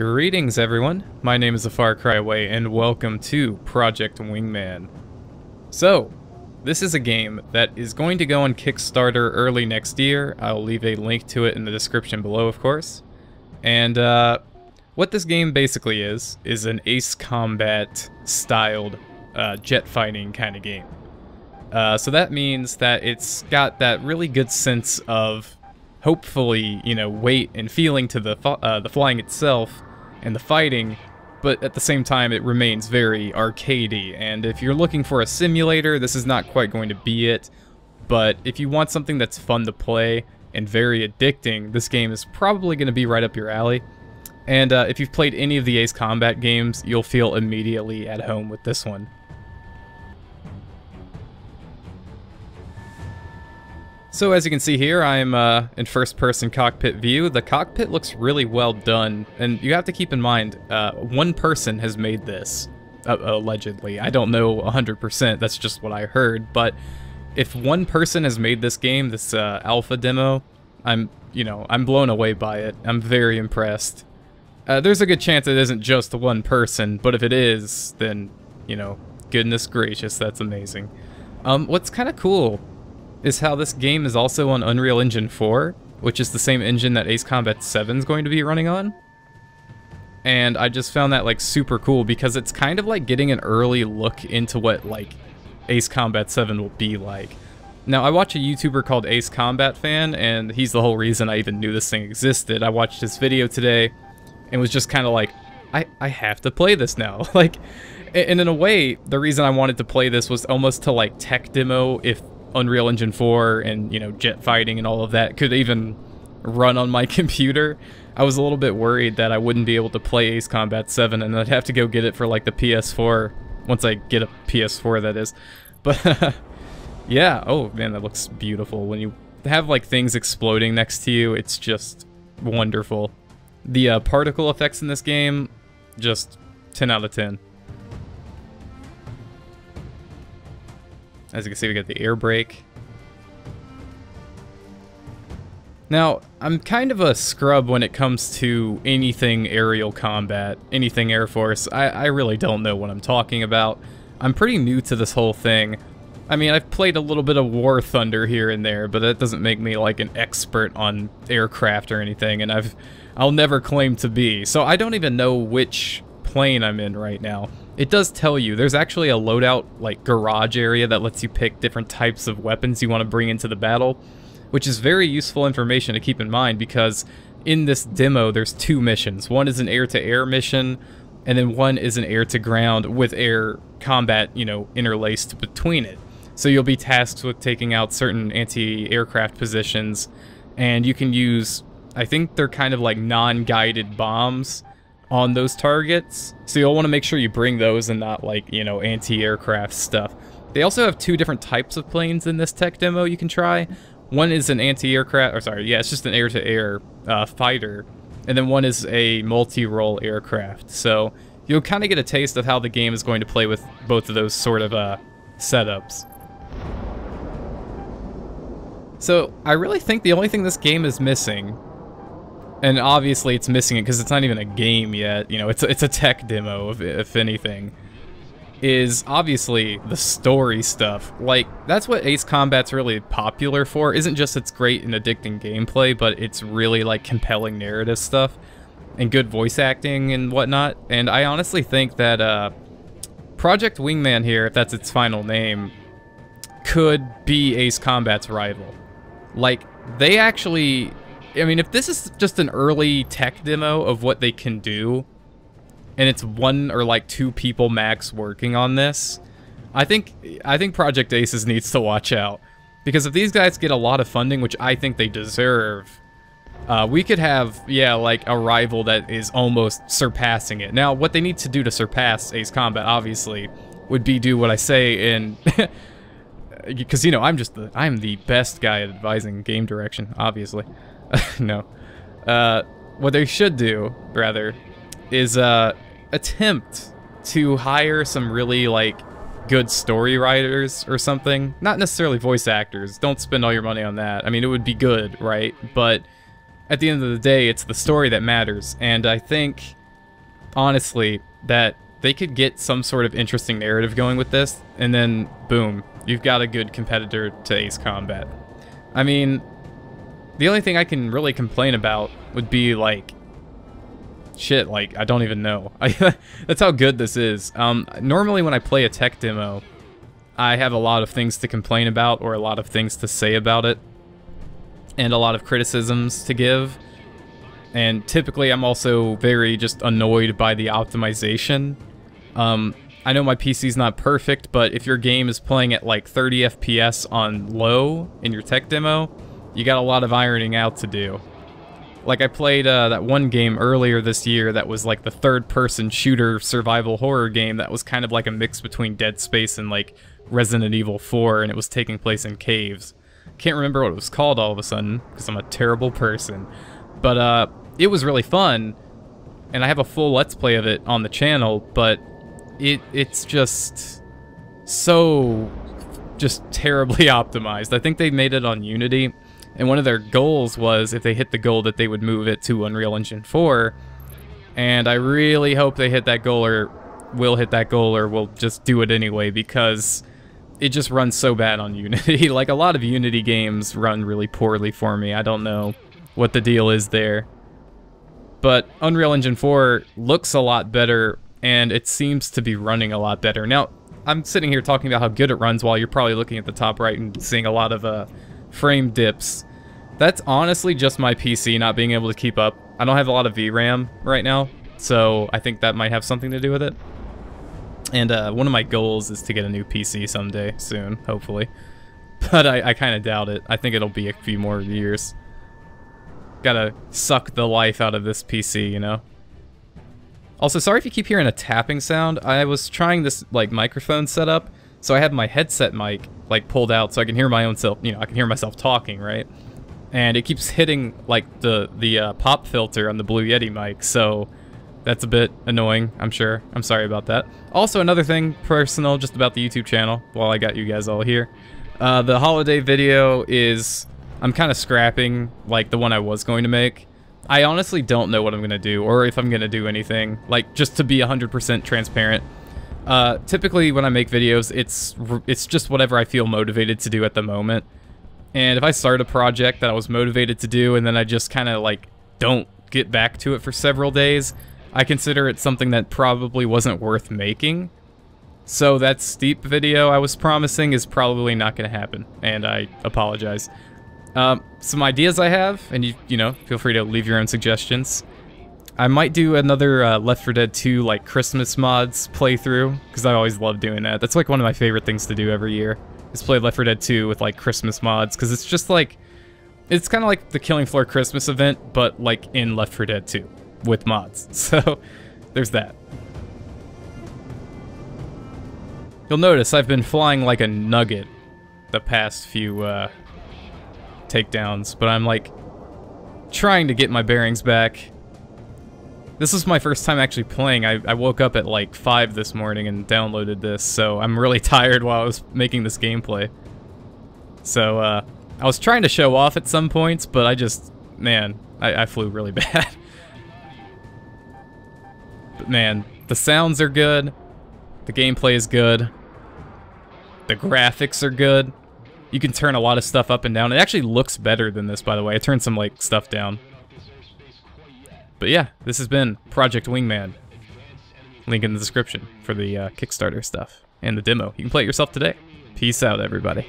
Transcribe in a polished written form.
Greetings everyone, my name is AFarCryAway and welcome to Project Wingman. So, this is a game that is going to go on Kickstarter early next year. I'll leave a link to it in the description below, of course. And what this game basically is an Ace Combat styled jet fighting kind of game. So that means that it's got that really good sense of hopefully, you know, weight and feeling to the flying itself and the fighting, but at the same time it remains very arcadey. And if you're looking for a simulator, this is not quite going to be it. But if you want something that's fun to play and very addicting, this game is probably going to be right up your alley. And if you've played any of the Ace Combat games, you'll feel immediately at home with this one. So as you can see here, I'm in first-person cockpit view. The cockpit looks really well done, and you have to keep in mind, one person has made this, allegedly. I don't know 100%, that's just what I heard, but if one person has made this game, this alpha demo, I'm blown away by it. I'm very impressed. There's a good chance it isn't just one person, but if it is, then, you know, goodness gracious, that's amazing. What's kind of cool is how this game is also on Unreal Engine 4, which is the same engine that Ace Combat 7 is going to be running on. And I just found that, like, super cool because it's kind of like getting an early look into what, like, Ace Combat 7 will be like. Now, I watch a YouTuber called Ace Combat Fan, and he's the whole reason I even knew this thing existed. I watched his video today and was just kind of like, I have to play this now. Like, and in a way, the reason I wanted to play this was almost to, like, tech demo if Unreal Engine 4 and, you know, jet fighting and all of that could even run on my computer. I was a little bit worried that I wouldn't be able to play Ace Combat 7 and I'd have to go get it for, like, the PS4, once I get a PS4, that is. But, yeah, oh man, that looks beautiful. When you have, like, things exploding next to you, it's just wonderful. The particle effects in this game, just 10 out of 10. As you can see, we got the air brake. Now, I'm kind of a scrub when it comes to anything aerial combat, anything Air Force. I really don't know what I'm talking about. I'm pretty new to this whole thing. I mean, I've played a little bit of War Thunder here and there, but that doesn't make me like an expert on aircraft or anything, and I'll never claim to be. So I don't even know which plane I'm in right now. It does tell you, there's actually a loadout, like, garage area that lets you pick different types of weapons you want to bring into the battle, which is very useful information to keep in mind because in this demo there's two missions. One is an air-to-air mission, and then one is an air-to-ground with air combat, you know, interlaced between it. So you'll be tasked with taking out certain anti-aircraft positions, and you can use, I think they're kind of like non-guided bombs on those targets, so you'll want to make sure you bring those and not, like, you know, anti-aircraft stuff. They also have two different types of planes in this tech demo you can try. One is an anti-aircraft, or sorry, yeah, it's just an air-to-air fighter, and then one is a multi-role aircraft. So you'll kind of get a taste of how the game is going to play with both of those sort of setups. So I really think the only thing this game is missing, and obviously it's missing it because it's not even a game yet, you know, it's a tech demo, if anything, is obviously the story stuff. Like, that's what Ace Combat's really popular for. Isn't just its great and addicting gameplay, but it's really, like, compelling narrative stuff and good voice acting and whatnot. And I honestly think that Project Wingman here, if that's its final name, could be Ace Combat's rival. Like, they actually, I mean, if this is just an early tech demo of what they can do, and it's one or like two people max working on this, I think Project Aces needs to watch out. Because if these guys get a lot of funding, which I think they deserve, we could have, yeah, like a rival that is almost surpassing it. Now, what they need to do to surpass Ace Combat, obviously, would be do what I say in... because, you know, I'm the best guy at advising game direction, obviously. No. What they should do, rather, is attempt to hire some really, like, good story writers or something. Not necessarily voice actors. Don't spend all your money on that. I mean, it would be good, right? But at the end of the day, it's the story that matters. And I think honestly, that they could get some sort of interesting narrative going with this, and then, boom, you've got a good competitor to Ace Combat. I mean, the only thing I can really complain about would be, like, shit, like, I don't even know. That's how good this is. Normally when I play a tech demo, I have a lot of things to complain about, or a lot of things to say about it, and a lot of criticisms to give. And typically I'm also very just annoyed by the optimization. I know my PC's not perfect, but if your game is playing at like 30 FPS on low in your tech demo, you got a lot of ironing out to do. Like I played that one game earlier this year that was like the third-person shooter survival horror game that was kind of like a mix between Dead Space and like Resident Evil 4, and it was taking place in caves. Can't remember what it was called all of a sudden, because I'm a terrible person. But it was really fun, and I have a full Let's Play of it on the channel, but it's just so terribly optimized. I think they made it on Unity, and one of their goals was, if they hit the goal, that they would move it to Unreal Engine 4, and I really hope they hit that goal, or will hit that goal, or will just do it anyway, because it just runs so bad on Unity. Like, a lot of Unity games run really poorly for me. I don't know what the deal is there. But Unreal Engine 4 looks a lot better, and it seems to be running a lot better. Now, I'm sitting here talking about how good it runs while you're probably looking at the top right and seeing a lot of frame dips. That's honestly just my PC not being able to keep up. I don't have a lot of VRAM right now, so I think that might have something to do with it. And one of my goals is to get a new PC someday soon, hopefully. But I kind of doubt it. I think it'll be a few more years. Gotta suck the life out of this PC, you know? Also, sorry if you keep hearing a tapping sound. I was trying this, like, microphone setup, so I have my headset mic, like, pulled out so I can hear my own self, you know, I can hear myself talking, right? And it keeps hitting, like, the pop filter on the Blue Yeti mic, so that's a bit annoying, I'm sure. I'm sorry about that. Also, another thing personal just about the YouTube channel, while I got you guys all here. The holiday video is, I'm kind of scrapping, like, the one I was going to make. I honestly don't know what I'm going to do, or if I'm going to do anything. Like, just to be 100% transparent. Typically, when I make videos, it's just whatever I feel motivated to do at the moment. And if I start a project that I was motivated to do, and then I just kind of, like, don't get back to it for several days, I consider it something that probably wasn't worth making. So that steep video I was promising is probably not going to happen, and I apologize. Some ideas I have, and you know, feel free to leave your own suggestions. I might do another Left 4 Dead 2 like Christmas mods playthrough, because I always love doing that. That's like one of my favorite things to do every year, is play Left 4 Dead 2 with like Christmas mods, because it's just like, it's kind of like the Killing Floor Christmas event, but like in Left 4 Dead 2 with mods. So there's that. You'll notice I've been flying like a nugget the past few takedowns, but I'm like trying to get my bearings back. This is my first time actually playing. I woke up at like 5 this morning and downloaded this, so I'm really tired while I was making this gameplay. So I was trying to show off at some points, but I just, man, I flew really bad. But man, the sounds are good, the gameplay is good, the graphics are good. You can turn a lot of stuff up and down. It actually looks better than this, by the way. I turned some, like, stuff down. But yeah, this has been Project Wingman. Link in the description for the Kickstarter stuff and the demo. You can play it yourself today. Peace out, everybody.